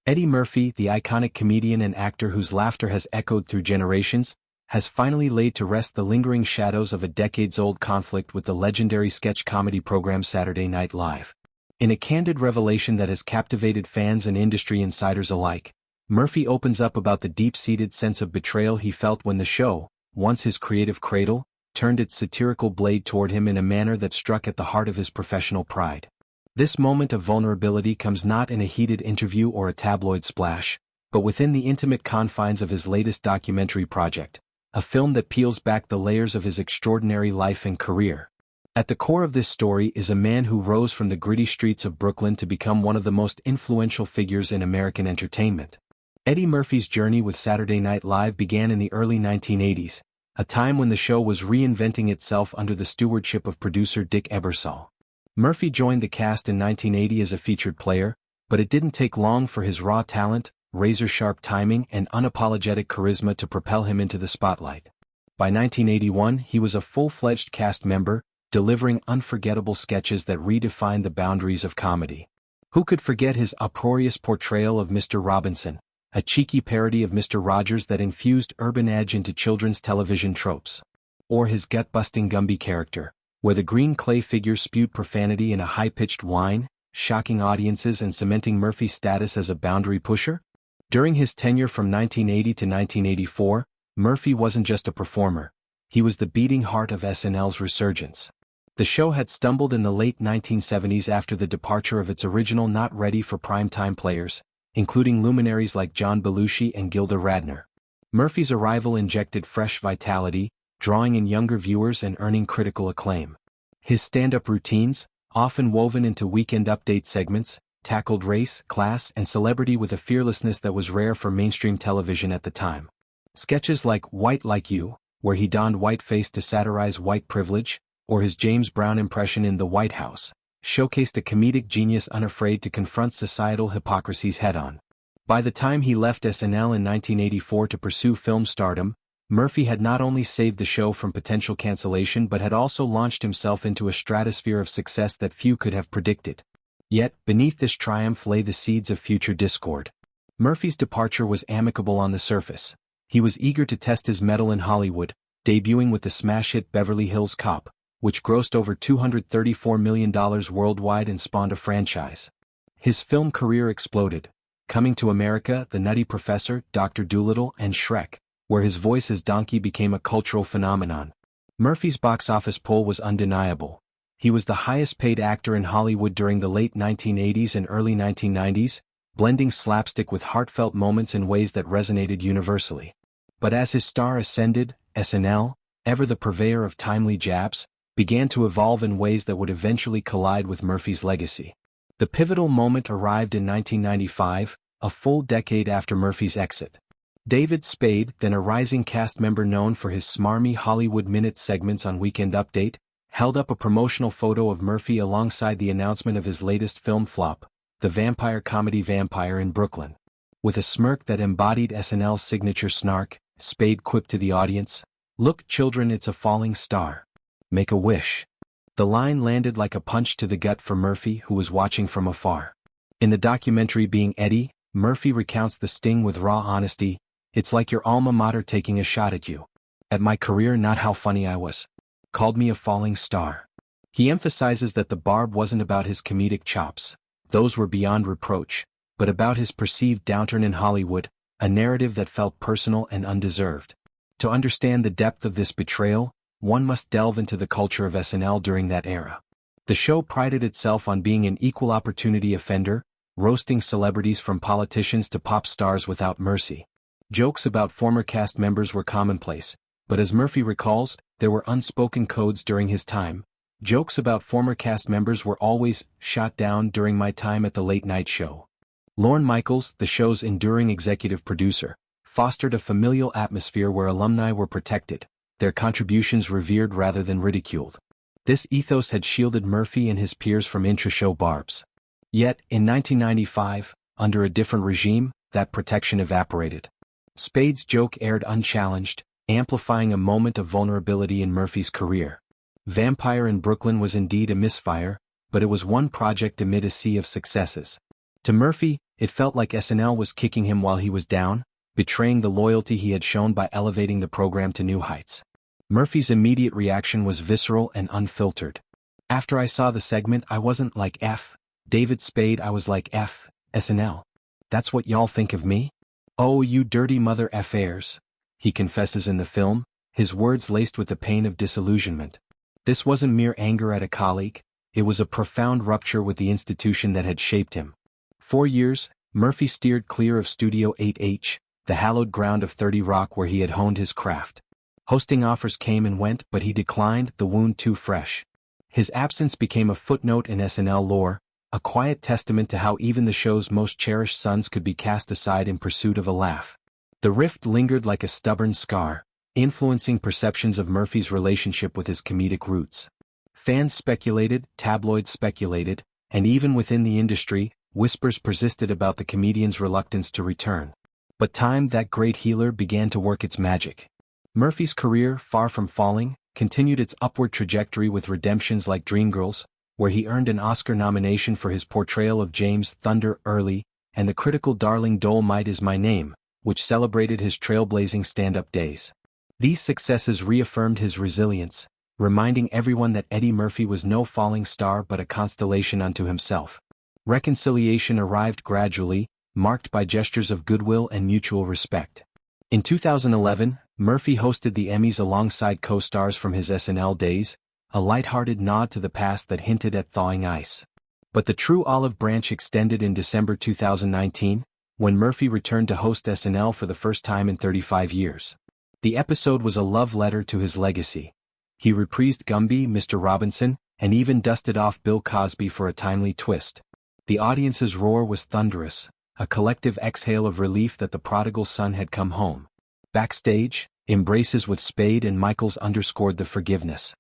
Eddie Murphy, the iconic comedian and actor whose laughter has echoed through generations, has finally laid to rest the lingering shadows of a decades-old conflict with the legendary sketch comedy program Saturday Night Live. In a candid revelation that has captivated fans and industry insiders alike, Murphy opens up about the deep-seated sense of betrayal he felt when the show, once his creative cradle, turned its satirical blade toward him in a manner that struck at the heart of his professional pride. This moment of vulnerability comes not in a heated interview or a tabloid splash, but within the intimate confines of his latest documentary project, a film that peels back the layers of his extraordinary life and career. At the core of this story is a man who rose from the gritty streets of Brooklyn to become one of the most influential figures in American entertainment. Eddie Murphy's journey with Saturday Night Live began in the early 1980s, a time when the show was reinventing itself under the stewardship of producer Dick Ebersol. Murphy joined the cast in 1980 as a featured player, but it didn't take long for his raw talent, razor-sharp timing and unapologetic charisma to propel him into the spotlight. By 1981 he was a full-fledged cast member, delivering unforgettable sketches that redefined the boundaries of comedy. Who could forget his uproarious portrayal of Mr. Robinson, a cheeky parody of Mr. Rogers that infused urban edge into children's television tropes? Or his gut-busting Gumby character, where the green clay figure spewed profanity in a high-pitched whine, shocking audiences and cementing Murphy's status as a boundary pusher? During his tenure from 1980 to 1984, Murphy wasn't just a performer, he was the beating heart of SNL's resurgence. The show had stumbled in the late 1970s after the departure of its original not-ready-for-prime-time players, including luminaries like John Belushi and Gilda Radner. Murphy's arrival injected fresh vitality, drawing in younger viewers and earning critical acclaim. His stand-up routines, often woven into Weekend Update segments, tackled race, class, and celebrity with a fearlessness that was rare for mainstream television at the time. Sketches like White Like You, where he donned whiteface to satirize white privilege, or his James Brown impression in The White House, showcased a comedic genius unafraid to confront societal hypocrisies head-on. By the time he left SNL in 1984 to pursue film stardom, Murphy had not only saved the show from potential cancellation but had also launched himself into a stratosphere of success that few could have predicted. Yet, beneath this triumph lay the seeds of future discord. Murphy's departure was amicable on the surface. He was eager to test his mettle in Hollywood, debuting with the smash hit Beverly Hills Cop, which grossed over $234 million worldwide and spawned a franchise. His film career exploded, Coming to America, The Nutty Professor, Dr. Dolittle, and Shrek, where his voice as Donkey became a cultural phenomenon. Murphy's box office pull was undeniable. He was the highest-paid actor in Hollywood during the late 1980s and early 1990s, blending slapstick with heartfelt moments in ways that resonated universally. But as his star ascended, SNL, ever the purveyor of timely jabs, began to evolve in ways that would eventually collide with Murphy's legacy. The pivotal moment arrived in 1995, a full decade after Murphy's exit. David Spade, then a rising cast member known for his smarmy Hollywood Minute segments on Weekend Update, held up a promotional photo of Murphy alongside the announcement of his latest film flop, the vampire comedy Vampire in Brooklyn. With a smirk that embodied SNL's signature snark, Spade quipped to the audience, "Look, children, it's a falling star. Make a wish." The line landed like a punch to the gut for Murphy, who was watching from afar. In the documentary Being Eddy, Murphy recounts the sting with raw honesty. "It's like your alma mater taking a shot at you. At my career, not how funny I was. Called me a falling star." He emphasizes that the barb wasn't about his comedic chops, those were beyond reproach, but about his perceived downturn in Hollywood, a narrative that felt personal and undeserved. To understand the depth of this betrayal, one must delve into the culture of SNL during that era. The show prided itself on being an equal opportunity offender, roasting celebrities from politicians to pop stars without mercy. Jokes about former cast members were commonplace, but as Murphy recalls, there were unspoken codes during his time. Jokes about former cast members were always shot down during my time at the Late Night Show. Lorne Michaels, the show's enduring executive producer, fostered a familial atmosphere where alumni were protected, their contributions revered rather than ridiculed. This ethos had shielded Murphy and his peers from intra-show barbs. Yet, in 1995, under a different regime, that protection evaporated. Spade's joke aired unchallenged, amplifying a moment of vulnerability in Murphy's career. Vampire in Brooklyn was indeed a misfire, but it was one project amid a sea of successes. To Murphy, It felt like SNL was kicking him while he was down, betraying the loyalty he had shown by elevating the program to new heights. Murphy's immediate reaction was visceral and unfiltered. "After I saw the segment, I wasn't like F. David Spade, I was like F. SNL. That's what y'all think of me? Oh, you dirty mother affairs," he confesses in the film, his words laced with the pain of disillusionment. This wasn't mere anger at a colleague, it was a profound rupture with the institution that had shaped him. For years, Murphy steered clear of Studio 8H, the hallowed ground of 30 Rock where he had honed his craft. Hosting offers came and went, but he declined, the wound too fresh. His absence became a footnote in SNL lore, a quiet testament to how even the show's most cherished sons could be cast aside in pursuit of a laugh. The rift lingered like a stubborn scar, influencing perceptions of Murphy's relationship with his comedic roots. Fans speculated, tabloids speculated, and even within the industry, whispers persisted about the comedian's reluctance to return. But time, that great healer, began to work its magic. Murphy's career, far from falling, continued its upward trajectory with redemptions like Dreamgirls, where he earned an Oscar nomination for his portrayal of James "Thunder" Early, and the critical darling Dolomite Is My Name, which celebrated his trailblazing stand-up days. These successes reaffirmed his resilience, reminding everyone that Eddie Murphy was no falling star but a constellation unto himself. Reconciliation arrived gradually, marked by gestures of goodwill and mutual respect. In 2011, Murphy hosted the Emmys alongside co-stars from his SNL days, a light-hearted nod to the past that hinted at thawing ice. But the true olive branch extended in December 2019, when Murphy returned to host SNL for the first time in 35 years. The episode was a love letter to his legacy. He reprised Gumby, Mr. Robinson, and even dusted off Bill Cosby for a timely twist. The audience's roar was thunderous, a collective exhale of relief that the prodigal son had come home. Backstage, embraces with Spade and Michaels underscored the forgiveness.